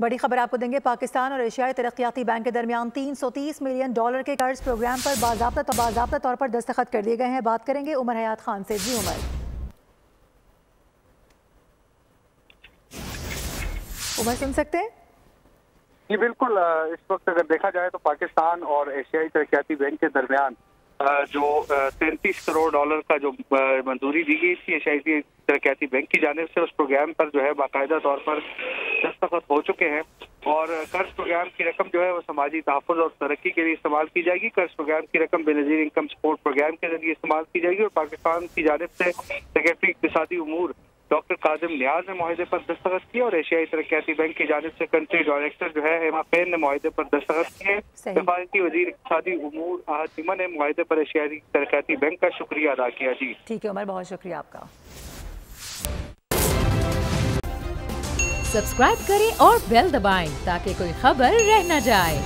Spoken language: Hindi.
बड़ी खबर आपको देंगे। पाकिस्तान और एशियाई तरक्याती बैंक के दरमियान $330 मिलियन के कर्ज प्रोग्राम पर बाज़ाब्ता तौर पर दस्तखत कर दिए गए हैं। बात करेंगे उमर हयात खान से। जी उमर सुन सकते हैं? जी बिल्कुल। इस वक्त अगर देखा जाए तो पाकिस्तान और एशियाई तरक्याती बैंक के दरमियान जो $33 करोड़ का जो मंजूरी दी गई थी एशियाई तरक्याती बैंक की जानिब से, उस प्रोग्राम पर जो है बाकायदा तौर पर दस्तखत हो चुके हैं। और कर्ज प्रोग्राम की रकम जो है वो समाजी तहफ़्फ़ुज़ और तरक्की के लिए इस्तेमाल की जाएगी। कर्ज प्रोग्राम की रकम बेनज़ीर इनकम सपोर्ट प्रोग्राम के जरिए इस्तेमाल की जाएगी। और पाकिस्तान की जानिब से सेक्रेटरी इक़्तिसादी उमूर डॉक्टर काजिम नियाज ने मुआहदे पर दस्तखत किए और एशियाई तरक्याती बैंक की जानिब से कंट्री डायरेक्टर जो है हेमा पेन ने मुआहदे पर दस्तखत किए। सफारती वज़ीर इक़्तिसादी उमूर आहद चीमा ने मुआहदे पर एशियाई तरक्याती बैंक का शुक्रिया अदा किया। जी ठीक है उमर, बहुत शुक्रिया आपका। सब्सक्राइब करें और बेल दबाएं ताकि कोई खबर रह न जाए।